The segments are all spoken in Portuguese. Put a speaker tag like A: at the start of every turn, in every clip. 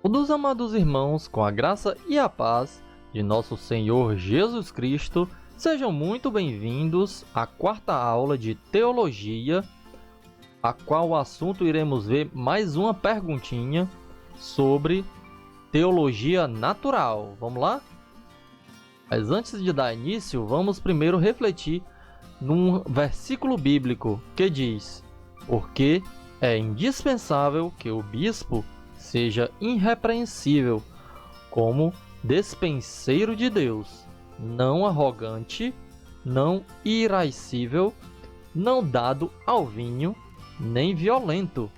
A: Todos amados irmãos, com a graça e a paz de nosso Senhor Jesus Cristo, sejam muito bem-vindos à quarta aula de Teologia, a qual o assunto iremos ver mais uma perguntinha sobre Teologia Natural. Vamos lá? Mas antes de dar início, vamos primeiro refletir num versículo bíblico que diz: porque é indispensável que o bispo seja irrepreensível, como despenseiro de Deus, não arrogante, não irascível, não dado ao vinho, nem violento,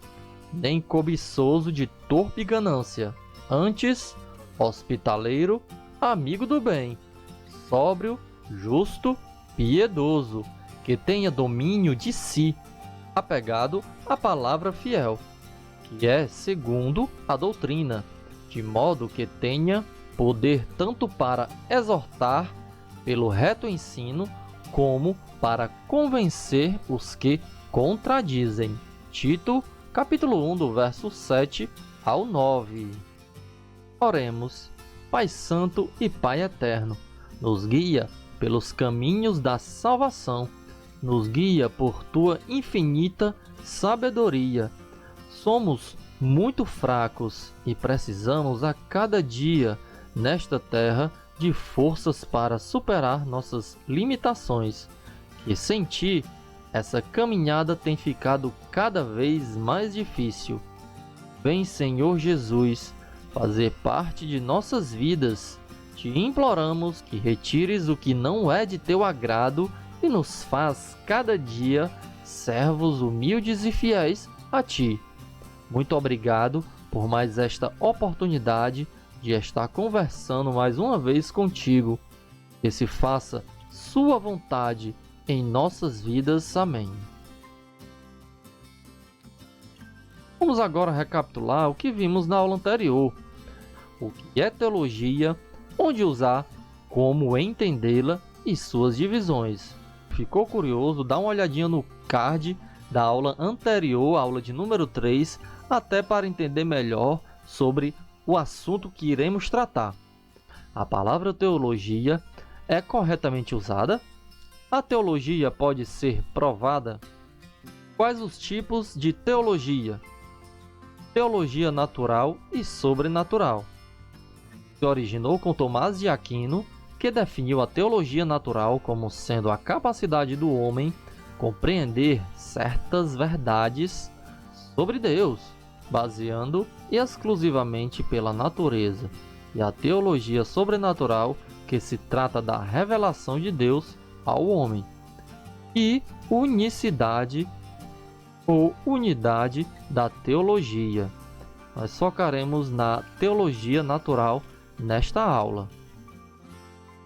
A: nem cobiçoso de torpe ganância, antes hospitaleiro, amigo do bem, sóbrio, justo, piedoso, que tenha domínio de si, apegado à palavra fiel, que é segundo a doutrina, de modo que tenha poder tanto para exortar pelo reto ensino, como para convencer os que contradizem. Tito, capítulo 1, do verso 7 ao 9. Oremos. Pai Santo e Pai Eterno, nos guia pelos caminhos da salvação, nos guia por Tua infinita sabedoria. Somos muito fracos e precisamos a cada dia nesta terra de forças para superar nossas limitações, que sem Ti essa caminhada tem ficado cada vez mais difícil. Vem, Senhor Jesus, fazer parte de nossas vidas. Te imploramos que retires o que não é de Teu agrado e nos faz cada dia servos humildes e fiéis a Ti. Muito obrigado por mais esta oportunidade de estar conversando mais uma vez contigo. Que se faça Sua vontade em nossas vidas. Amém. Vamos agora recapitular o que vimos na aula anterior. O que é teologia, onde usar, como entendê-la e suas divisões. Ficou curioso? Dá uma olhadinha no card da aula anterior, aula de número 3, até para entender melhor sobre o assunto que iremos tratar. A palavra teologia é corretamente usada? A teologia pode ser provada? Quais os tipos de teologia? Teologia natural e sobrenatural. Se originou com Tomás de Aquino, que definiu a teologia natural como sendo a capacidade do homem compreender certas verdades sobre Deus, baseando exclusivamente pela natureza, e a teologia sobrenatural, que se trata da revelação de Deus ao homem, e unicidade ou unidade da teologia. Nós focaremos na teologia natural nesta aula.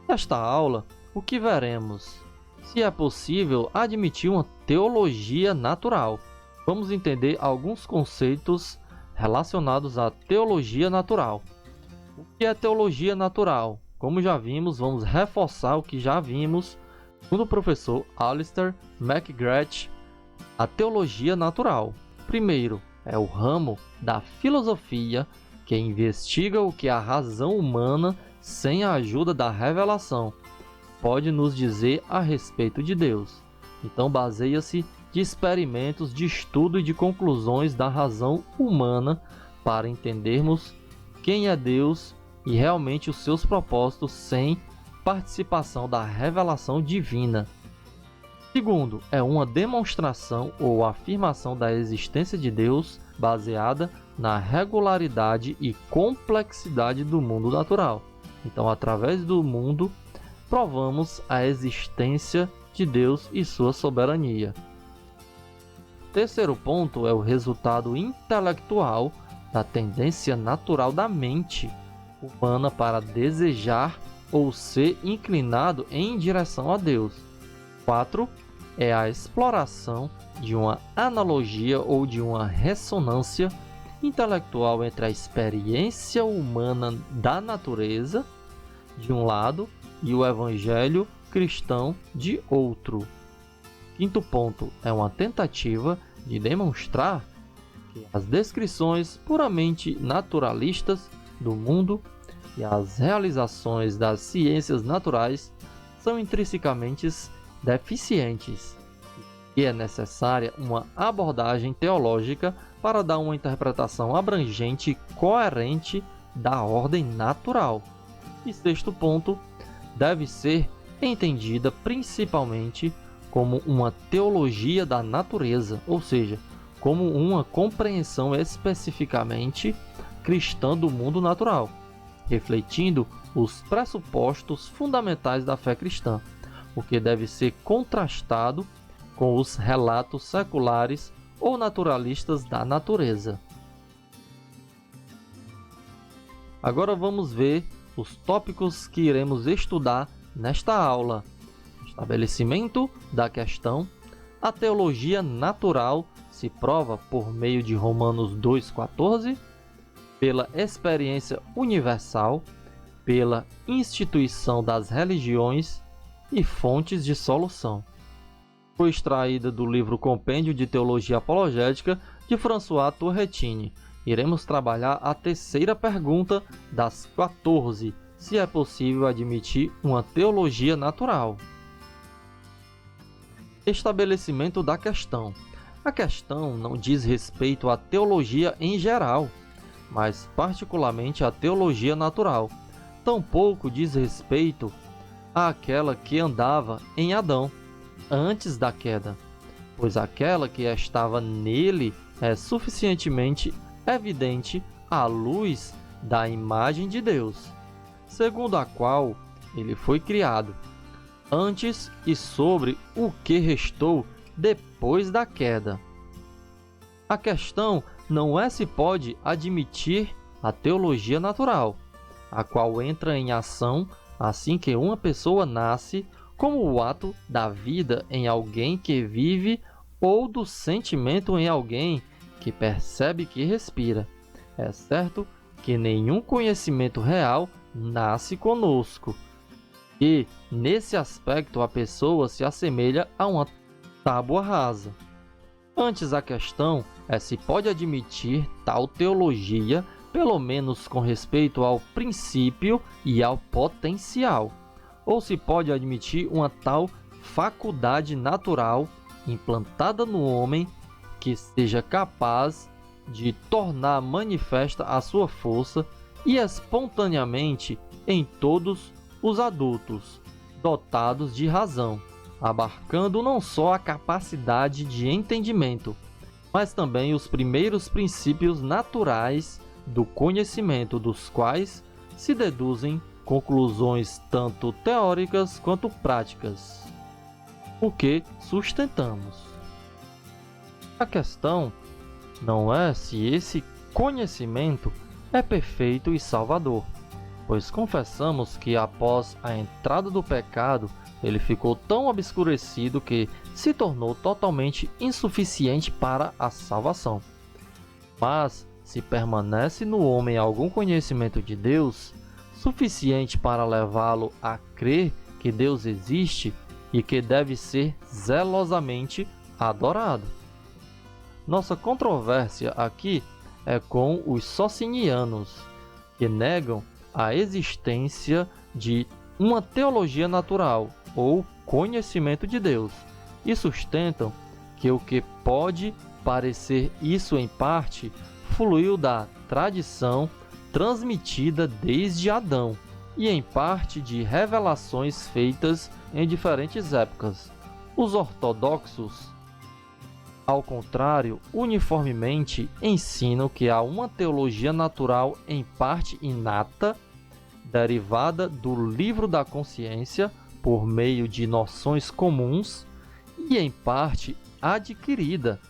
A: Nesta aula, o que veremos? Se é possível admitir uma teologia natural. Vamos entender alguns conceitos relacionados à teologia natural. O que é teologia natural? Como já vimos, vamos reforçar o que já vimos. Segundo o professor Alistair McGrath, a teologia natural, primeiro, é o ramo da filosofia que investiga o que a razão humana, sem a ajuda da revelação, pode nos dizer a respeito de Deus. Então, baseia-se de experimentos, de estudo e de conclusões da razão humana para entendermos quem é Deus e realmente os seus propósitos sem participação da revelação divina. Segundo, é uma demonstração ou afirmação da existência de Deus baseada na regularidade e complexidade do mundo natural. Então, através do mundo, provamos a existência de Deus e sua soberania. Terceiro ponto é o resultado intelectual da tendência natural da mente humana para desejar ou ser inclinado em direção a Deus. 4. É a exploração de uma analogia ou de uma ressonância intelectual entre a experiência humana da natureza, de um lado, e o evangelho cristão, de outro. Quinto ponto é uma tentativa de demonstrar e as descrições puramente naturalistas do mundo e as realizações das ciências naturais são intrinsecamente deficientes, e é necessária uma abordagem teológica para dar uma interpretação abrangente e coerente da ordem natural. E sexto ponto, deve ser entendida principalmente como uma teologia da natureza, ou seja, como uma compreensão especificamente cristã do mundo natural, refletindo os pressupostos fundamentais da fé cristã, o que deve ser contrastado com os relatos seculares ou naturalistas da natureza. Agora vamos ver os tópicos que iremos estudar nesta aula. Estabelecimento da questão. A teologia natural se prova por meio de Romanos 2,14, pela experiência universal, pela instituição das religiões e fontes de solução. Foi extraída do livro Compêndio de Teologia Apologética de François Turretini. Iremos trabalhar a terceira pergunta das 14, se é possível admitir uma teologia natural. Estabelecimento da questão. A questão não diz respeito à teologia em geral, mas particularmente à teologia natural. Tampouco diz respeito àquela que andava em Adão antes da queda, pois aquela que estava nele é suficientemente evidente à luz da imagem de Deus, segundo a qual ele foi criado, antes e sobre o que restou depois da queda. A questão não é se pode admitir a teologia natural, a qual entra em ação assim que uma pessoa nasce, como o ato da vida em alguém que vive ou do sentimento em alguém que percebe que respira. É certo que nenhum conhecimento real nasce conosco, e nesse aspecto a pessoa se assemelha a uma tábua rasa. Antes, a questão é se pode admitir tal teologia, pelo menos com respeito ao princípio e ao potencial, ou se pode admitir uma tal faculdade natural implantada no homem que seja capaz de tornar manifesta a sua força e espontaneamente em todos os adultos dotados de razão, abarcando não só a capacidade de entendimento, mas também os primeiros princípios naturais do conhecimento, dos quais se deduzem conclusões tanto teóricas quanto práticas, o que sustentamos. A questão não é se esse conhecimento é perfeito e salvador, pois confessamos que após a entrada do pecado, ele ficou tão obscurecido que se tornou totalmente insuficiente para a salvação. Mas, se permanece no homem algum conhecimento de Deus, suficiente para levá-lo a crer que Deus existe e que deve ser zelosamente adorado. Nossa controvérsia aqui é com os socinianos, que negam a existência de uma teologia natural ou conhecimento de Deus, e sustentam que o que pode parecer isso em parte fluiu da tradição transmitida desde Adão e em parte de revelações feitas em diferentes épocas. Os ortodoxos, ao contrário, uniformemente ensinam que há uma teologia natural em parte inata, derivada do livro da consciência por meio de noções comuns, e em parte adquirida,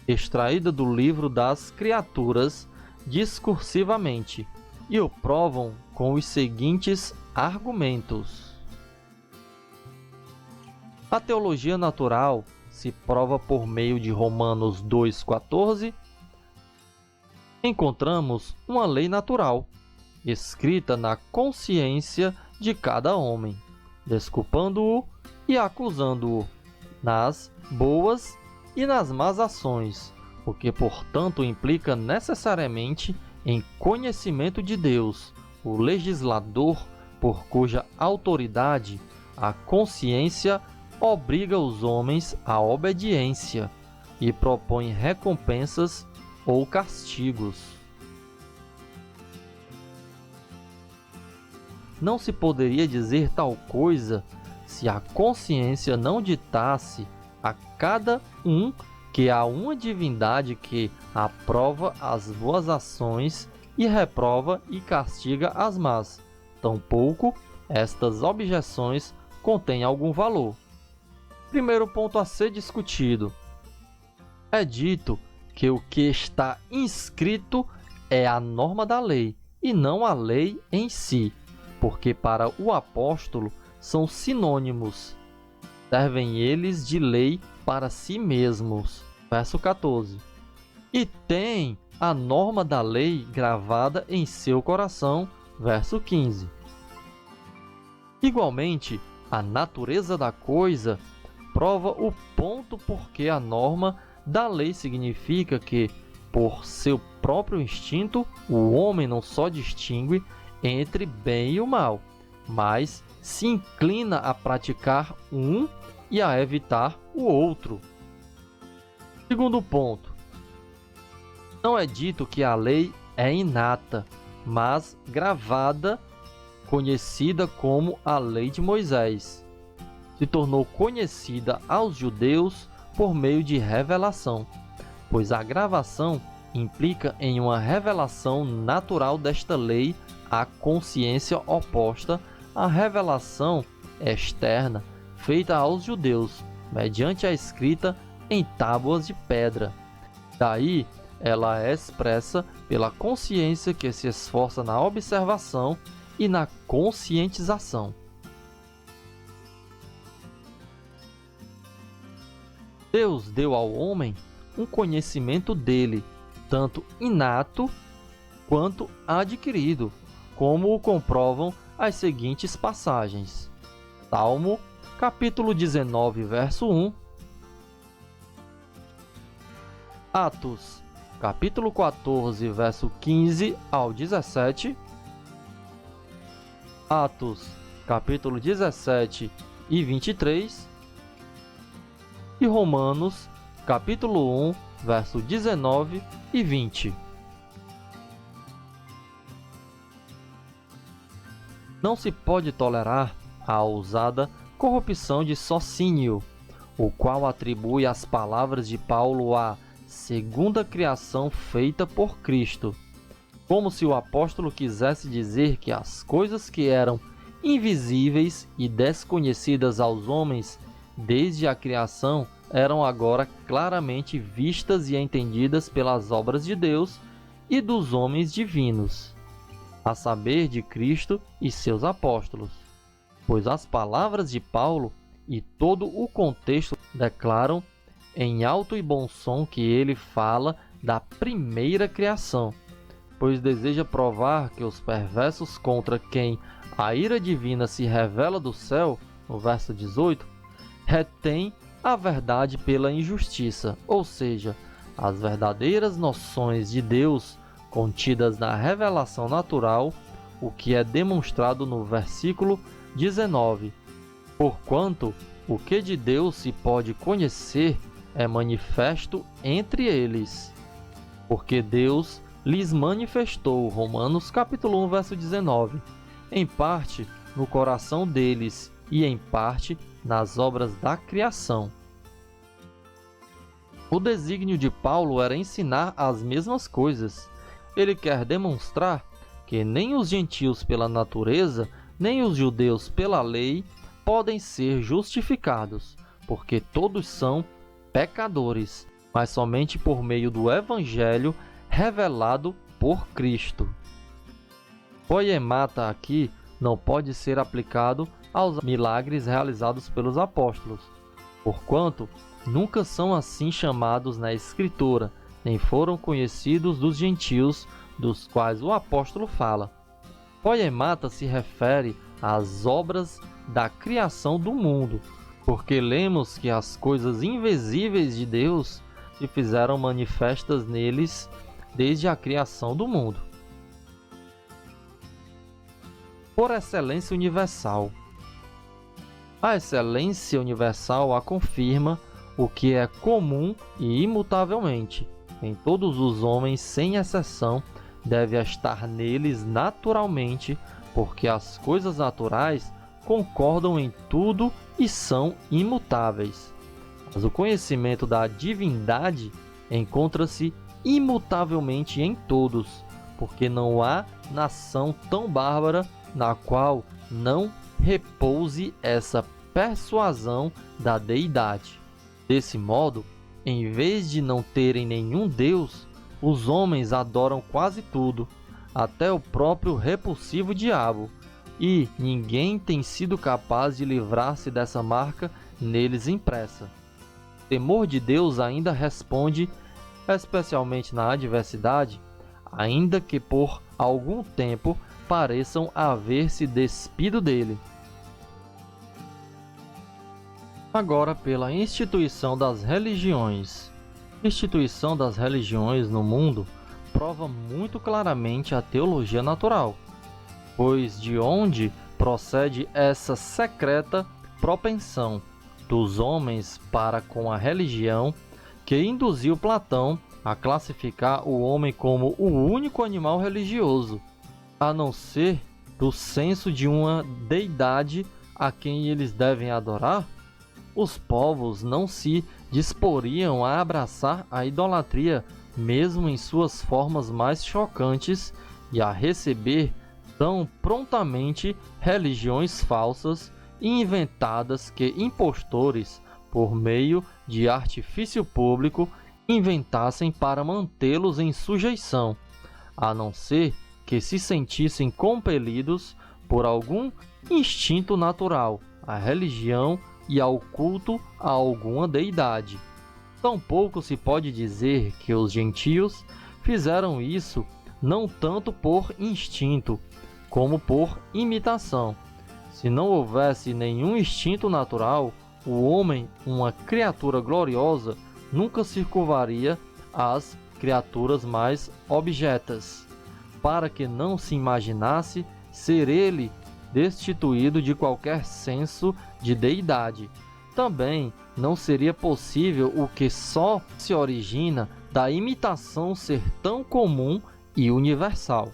A: extraída do livro das criaturas discursivamente, e o provam com os seguintes argumentos. A teologia natural se prova por meio de Romanos 2,14. Encontramos uma lei natural, escrita na consciência de cada homem, desculpando-o e acusando-o nas boas e nas más ações, o que, portanto, implica necessariamente em conhecimento de Deus, o legislador por cuja autoridade a consciência obriga os homens à obediência e propõe recompensas ou castigos. Não se poderia dizer tal coisa se a consciência não ditasse a cada um que há uma divindade que aprova as boas ações e reprova e castiga as más. Tampouco estas objeções contêm algum valor. Primeiro ponto a ser discutido. É dito que o que está inscrito é a norma da lei, e não a lei em si, porque para o apóstolo são sinônimos. Servem eles de lei para si mesmos. Verso 14. E tem a norma da lei gravada em seu coração. Verso 15. Igualmente, a natureza da coisa prova o ponto porque a norma da lei significa que, por seu próprio instinto, o homem não só distingue entre bem e o mal, mas se inclina a praticar um e a evitar o outro. Segundo ponto. Não é dito que a lei é inata, mas gravada, conhecida como a lei de Moisés. Se tornou conhecida aos judeus por meio de revelação, pois a gravação implica em uma revelação natural desta lei à consciência oposta à revelação externa feita aos judeus, mediante a escrita em tábuas de pedra. Daí, ela é expressa pela consciência que se esforça na observação e na conscientização. Deus deu ao homem um conhecimento dele, tanto inato quanto adquirido, como o comprovam as seguintes passagens. Salmo, capítulo 19, verso 1. Atos, capítulo 14, verso 15 ao 17. Atos, capítulo 17 e 23. E Romanos, capítulo 1, verso 19 e 20. Não se pode tolerar a ousada corrupção de Sociniano, o qual atribui as palavras de Paulo à segunda criação feita por Cristo, como se o apóstolo quisesse dizer que as coisas que eram invisíveis e desconhecidas aos homens desde a criação eram agora claramente vistas e entendidas pelas obras de Deus e dos homens divinos, a saber, de Cristo e seus apóstolos. Pois as palavras de Paulo e todo o contexto declaram em alto e bom som que ele fala da primeira criação, pois deseja provar que os perversos contra quem a ira divina se revela do céu, no verso 18, retém a verdade pela injustiça, ou seja, as verdadeiras noções de Deus contidas na revelação natural, o que é demonstrado no versículo 19. Porquanto o que de Deus se pode conhecer é manifesto entre eles, porque Deus lhes manifestou, Romanos capítulo 1, verso 19, em parte no coração deles e em parte nas obras da criação. O desígnio de Paulo era ensinar as mesmas coisas. Ele quer demonstrar que nem os gentios pela natureza, nem os judeus pela lei podem ser justificados, porque todos são pecadores, mas somente por meio do Evangelho revelado por Cristo. Poiemata aqui não pode ser aplicado aos milagres realizados pelos apóstolos, porquanto nunca são assim chamados na Escritura, nem foram conhecidos dos gentios dos quais o apóstolo fala. Poiemata se refere às obras da criação do mundo, porque lemos que as coisas invisíveis de Deus, se fizeram manifestas neles desde a criação do mundo. Por excelência universal. A excelência universal a confirma o que é comum e imutavelmente em todos os homens, sem exceção, deve estar neles naturalmente, porque as coisas naturais concordam em tudo e são imutáveis. Mas o conhecimento da divindade encontra-se imutavelmente em todos, porque não há nação tão bárbara na qual não repouse essa persuasão da deidade. Desse modo, em vez de não terem nenhum Deus, os homens adoram quase tudo, até o próprio repulsivo diabo, e ninguém tem sido capaz de livrar-se dessa marca neles impressa. O temor de Deus ainda responde, especialmente na adversidade, ainda que por algum tempo pareçam haver se despido dele. Agora, pela instituição das religiões. A instituição das religiões no mundo prova muito claramente a teologia natural, pois de onde procede essa secreta propensão dos homens para com a religião que induziu Platão a classificar o homem como o único animal religioso, a não ser do senso de uma deidade a quem eles devem adorar? Os povos não se disporiam a abraçar a idolatria, mesmo em suas formas mais chocantes, e a receber tão prontamente religiões falsas e inventadas que impostores, por meio de artifício público, inventassem para mantê-los em sujeição, a não ser que se sentissem compelidos por algum instinto natural à religião e ao culto a alguma deidade. Tampouco se pode dizer que os gentios fizeram isso não tanto por instinto, como por imitação. Se não houvesse nenhum instinto natural, o homem, uma criatura gloriosa, nunca se curvaria às criaturas mais objetas, para que não se imaginasse ser ele destituído de qualquer senso de deidade. Também não seria possível o que só se origina da imitação ser tão comum e universal.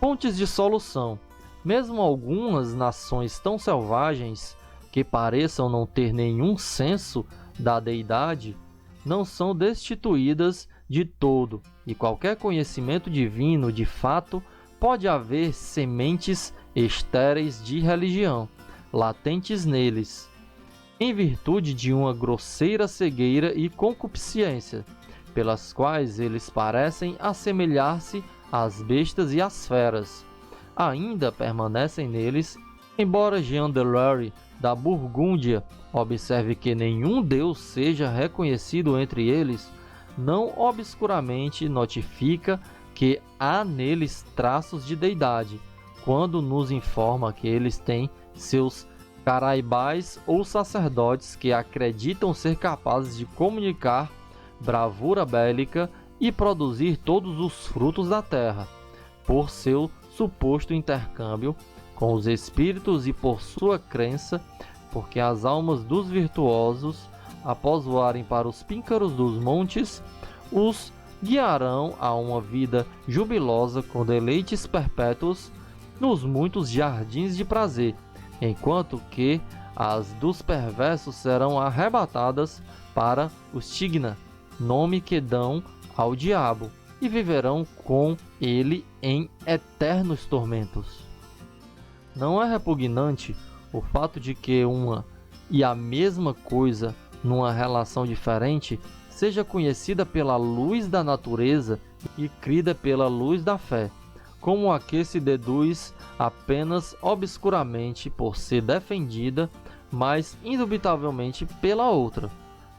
A: Fontes de solução. Mesmo algumas nações tão selvagens que pareçam não ter nenhum senso da deidade, não são destituídas de todo, e qualquer conhecimento divino de fato pode haver sementes estéreis de religião, latentes neles, em virtude de uma grosseira cegueira e concupiscência, pelas quais eles parecem assemelhar-se às bestas e às feras. Ainda permanecem neles, embora Jean de Lary, da Burgúndia, observe que nenhum Deus seja reconhecido entre eles, não obscuramente notifica que há neles traços de deidade, quando nos informa que eles têm seus caraibais ou sacerdotes que acreditam ser capazes de comunicar bravura bélica e produzir todos os frutos da terra, por seu suposto intercâmbio com os espíritos e por sua crença, porque as almas dos virtuosos, após voarem para os píncaros dos montes, os guiarão a uma vida jubilosa com deleites perpétuos nos muitos jardins de prazer, enquanto que as dos perversos serão arrebatadas para o Stigna, nome que dão ao diabo, e viverão com ele em eternos tormentos. Não é repugnante o fato de que uma e a mesma coisa, numa relação diferente, seja conhecida pela luz da natureza e crida pela luz da fé, como a que se deduz apenas obscuramente por ser defendida, mas indubitavelmente pela outra.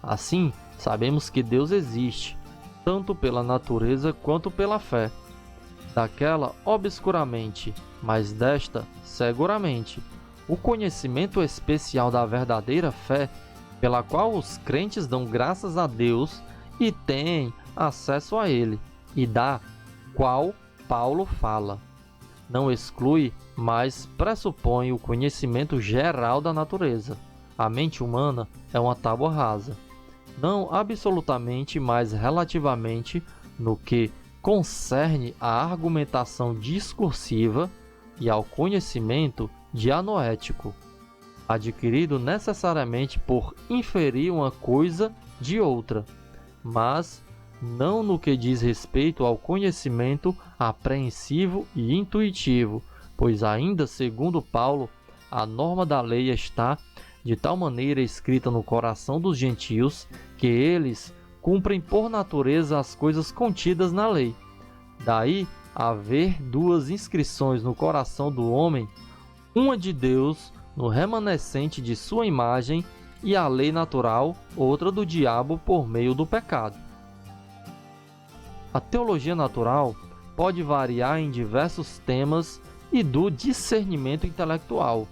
A: Assim, sabemos que Deus existe, tanto pela natureza quanto pela fé. Daquela obscuramente, mas desta seguramente. O conhecimento especial da verdadeira fé pela qual os crentes dão graças a Deus e têm acesso a ele, e da qual Paulo fala. Não exclui, mas pressupõe o conhecimento geral da natureza. A mente humana é uma tábua rasa, não absolutamente, mas relativamente no que concerne à argumentação discursiva e ao conhecimento dianoético, adquirido necessariamente por inferir uma coisa de outra, mas não no que diz respeito ao conhecimento apreensivo e intuitivo, pois ainda, segundo Paulo, a norma da lei está de tal maneira escrita no coração dos gentios que eles cumprem por natureza as coisas contidas na lei. Daí haver duas inscrições no coração do homem, uma de Deus no remanescente de sua imagem e a lei natural, outra do diabo por meio do pecado. A teologia natural pode variar em diversos temas e do discernimento intelectual,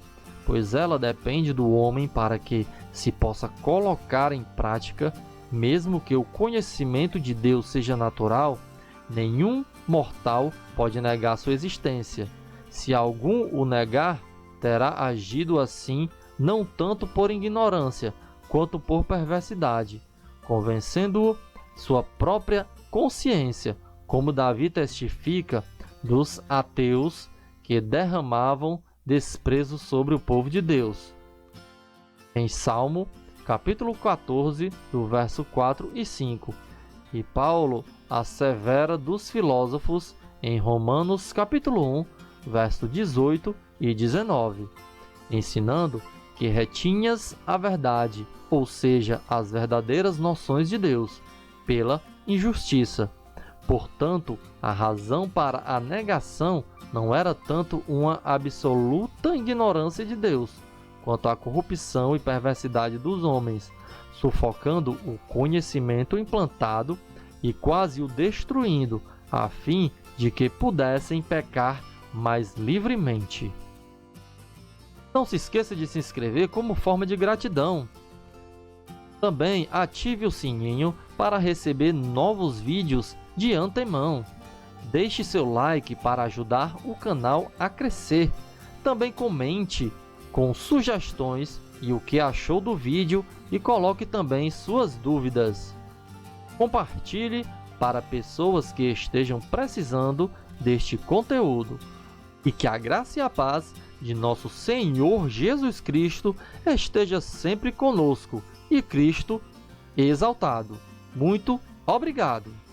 A: pois ela depende do homem para que se possa colocar em prática. Mesmo que o conhecimento de Deus seja natural, nenhum mortal pode negar sua existência. Se algum o negar, terá agido assim não tanto por ignorância, quanto por perversidade, convencendo-o sua própria consciência, como Davi testifica dos ateus que derramavam desprezo sobre o povo de Deus. Em Salmo, capítulo 14, do verso 4 e 5. E Paulo assevera dos filósofos em Romanos, capítulo 1, verso 18 e 19, ensinando que retinhas a verdade, ou seja, as verdadeiras noções de Deus, pela injustiça. Portanto, a razão para a negação não era tanto uma absoluta ignorância de Deus, quanto a corrupção e perversidade dos homens, sufocando o conhecimento implantado e quase o destruindo, a fim de que pudessem pecar mais livremente. Não se esqueça de se inscrever como forma de gratidão. Também ative o sininho para receber novos vídeos de antemão. Deixe seu like para ajudar o canal a crescer. Também comente com sugestões e o que achou do vídeo e coloque também suas dúvidas. Compartilhe para pessoas que estejam precisando deste conteúdo. E que a graça e a paz de nosso Senhor Jesus Cristo esteja sempre conosco e Cristo exaltado. Muito obrigado!